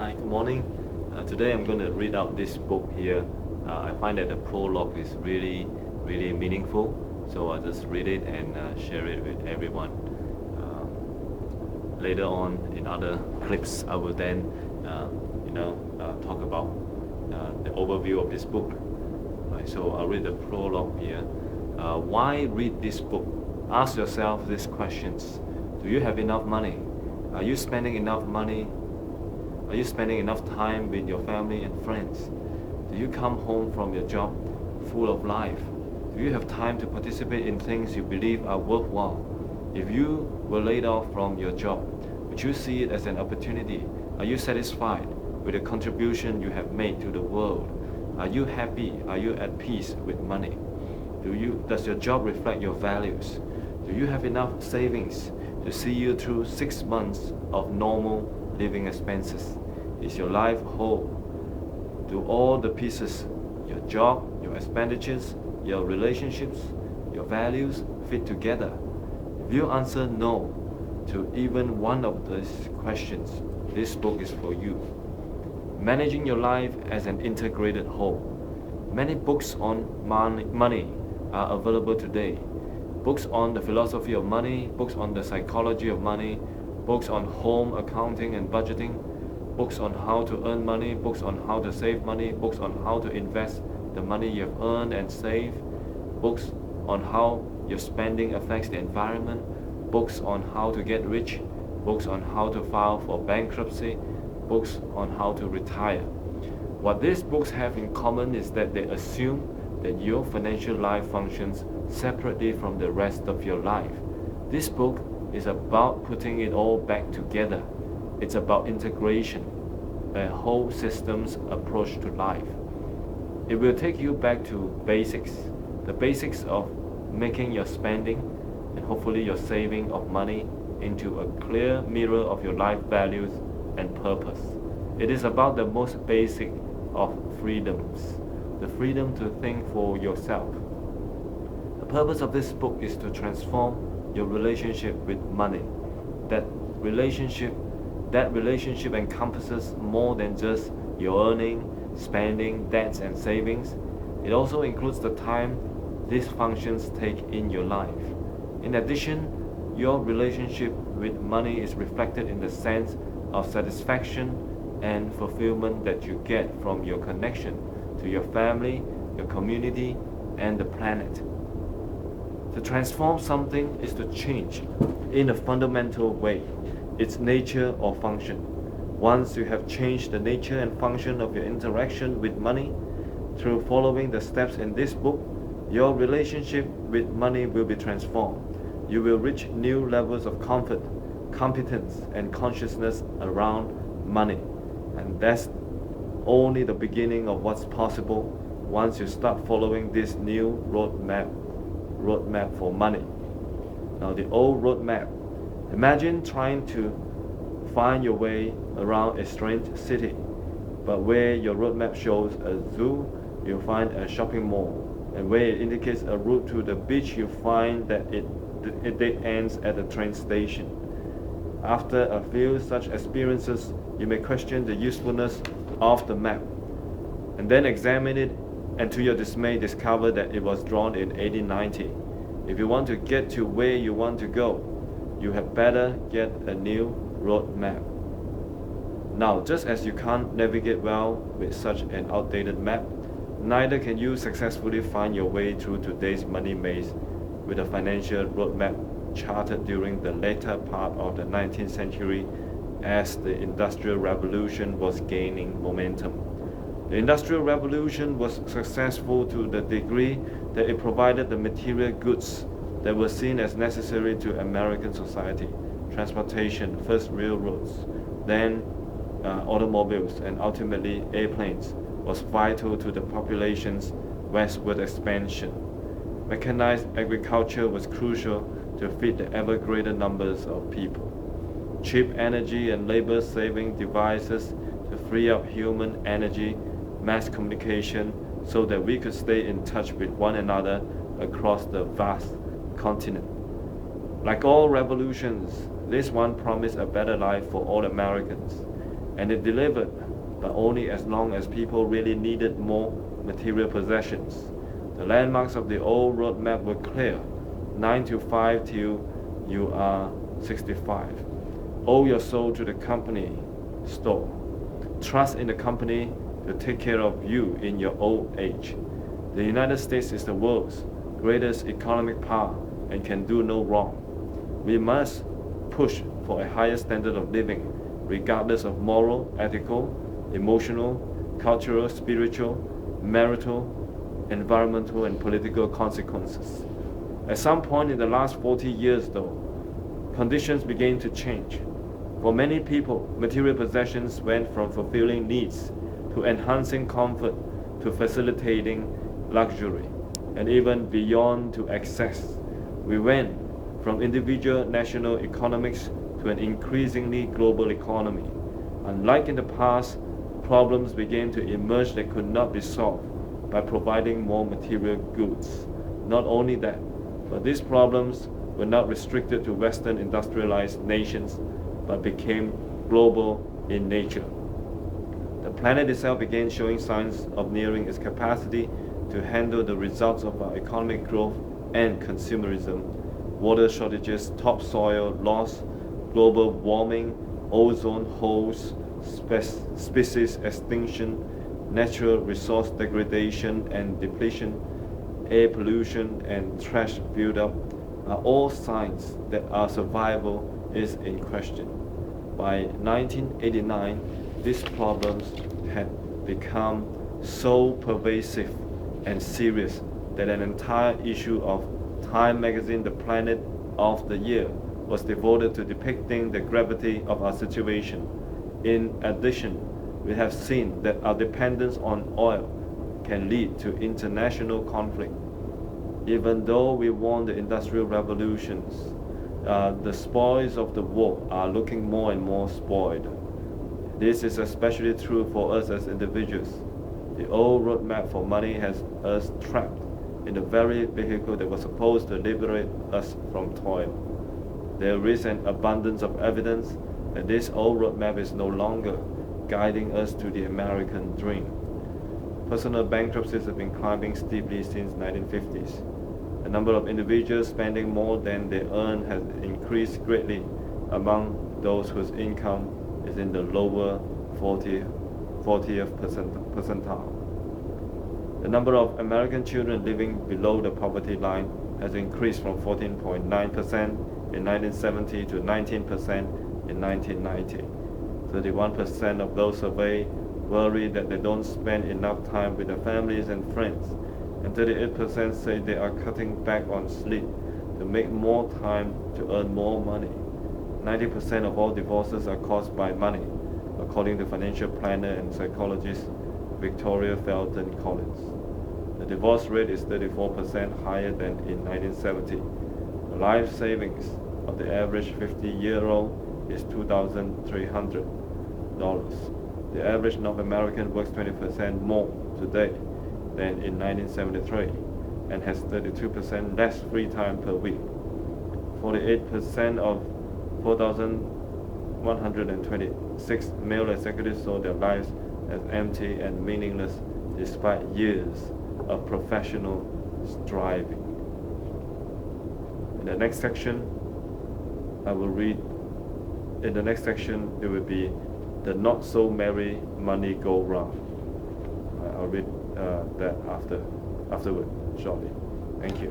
Hi, good morning. Today I'm going to read out this book here. I find that the prologue is really meaningful, so I'll just read it and share it with everyone. Later on, in other clips, I will then, talk about the overview of this book. Right, so I'll read the prologue here. Why read this book? Ask yourself these questions. Do you have enough money? Are you spending enough money? Are you spending enough time with your family and friends? Do you come home from your job full of life? Do you have time to participate in things you believe are worthwhile? If you were laid off from your job, would you see it as an opportunity? Are you satisfied with the contribution you have made to the world? Are you happy? Are you at peace with money? Does your job reflect your values? Do you have enough savings to see you through 6 months of normal living expenses? Is your life whole? Do all the pieces, your job, your expenditures, your relationships, your values fit together? If you answer no to even one of these questions, this book is for you. Managing your life as an integrated whole. Many books on money are available today. Books on the philosophy of money, books on the psychology of money, books on home accounting and budgeting, books on how to earn money, books on how to save money, books on how to invest the money you have earned and saved, books on how your spending affects the environment, books on how to get rich, books on how to file for bankruptcy, books on how to retire. What these books have in common is that they assume that your financial life functions separately from the rest of your life. This book is about putting it all back together. It's about integration, a whole systems approach to life. It will take you back to basics, the basics of making your spending and hopefully your saving of money into a clear mirror of your life values and purpose. It is about the most basic of freedoms, the freedom to think for yourself. The purpose of this book is to transform your relationship with money. That relationship encompasses more than just your earning, spending, debts and savings. It also includes the time these functions take in your life. In addition, your relationship with money is reflected in the sense of satisfaction and fulfillment that you get from your connection to your family, your community, and the planet. To transform something is to change, in a fundamental way, its nature or function. Once you have changed the nature and function of your interaction with money, through following the steps in this book, your relationship with money will be transformed. You will reach new levels of comfort, competence, and consciousness around money. And that's only the beginning of what's possible once you start following this new roadmap for money. Now, the old roadmap. Imagine trying to find your way around a strange city, but where your roadmap shows a zoo, you'll find a shopping mall, and where it indicates a route to the beach, you find that it ends at a train station. After a few such experiences, you may question the usefulness of the map, and then examine it, and to your dismay discover that it was drawn in 1890. If you want to get to where you want to go, you had better get a new road map. Now, just as you can't navigate well with such an outdated map, neither can you successfully find your way through today's money maze with a financial roadmap charted during the later part of the 19th century as the Industrial Revolution was gaining momentum. The Industrial Revolution was successful to the degree that it provided the material goods that were seen as necessary to American society. Transportation, first railroads, then automobiles, and ultimately airplanes, was vital to the population's westward expansion. Mechanized agriculture was crucial to feed the ever greater numbers of people. Cheap energy and labor-saving devices to free up human energy, mass communication, so that we could stay in touch with one another across the vast continent. Like all revolutions, this one promised a better life for all Americans. and it delivered, but only as long as people really needed more material possessions. The landmarks of the old roadmap were clear: 9 to 5 till you are 65. Owe your soul to the company store. Trust in the company to take care of you in your old age. The United States is the world's greatest economic power and can do no wrong. We must push for a higher standard of living, regardless of moral, ethical, emotional, cultural, spiritual, marital, environmental, and political consequences. At some point in the last 40 years, though, conditions began to change. For many people, material possessions went from fulfilling needs to enhancing comfort to facilitating luxury, and even beyond to excess. We went from individual national economics to an increasingly global economy. Unlike in the past, problems began to emerge that could not be solved by providing more material goods. Not only that, but these problems were not restricted to Western industrialized nations, but became global in nature. The planet itself began showing signs of nearing its capacity to handle the results of our economic growth and consumerism. Water shortages, topsoil loss, global warming, ozone holes, species extinction, natural resource degradation and depletion, air pollution and trash buildup are all signs that our survival is in question. By 1989, these problems had become so pervasive and serious that an entire issue of Time magazine, The Planet of the Year, was devoted to depicting the gravity of our situation. In addition, we have seen that our dependence on oil can lead to international conflict. Even though we won the industrial revolutions, the spoils of the war are looking more and more spoiled. This is especially true for us as individuals. The old roadmap for money has us trapped in the very vehicle that was supposed to liberate us from toil. There is an abundance of evidence that this old roadmap is no longer guiding us to the American dream. Personal bankruptcies have been climbing steeply since 1950s. The number of individuals spending more than they earn has increased greatly among those whose income is in the lower 40th percentile. The number of American children living below the poverty line has increased from 14.9% in 1970 to 19% in 1990. 31% of those surveyed worry that they don't spend enough time with their families and friends, and 38% say they are cutting back on sleep to make more time to earn more money. 90% of all divorces are caused by money, according to financial planner and psychologist Victoria Felton Collins. The divorce rate is 34% higher than in 1970. The life savings of the average 50-year-old is $2,300. The average North American works 20% more today than in 1973 and has 32% less free time per week. 48% of 4,126 male executives saw their lives as empty and meaningless despite years of professional striving. In the next section, I will read. In the next section, it will be the not so merry money go round. I'll read that afterward shortly. Thank you.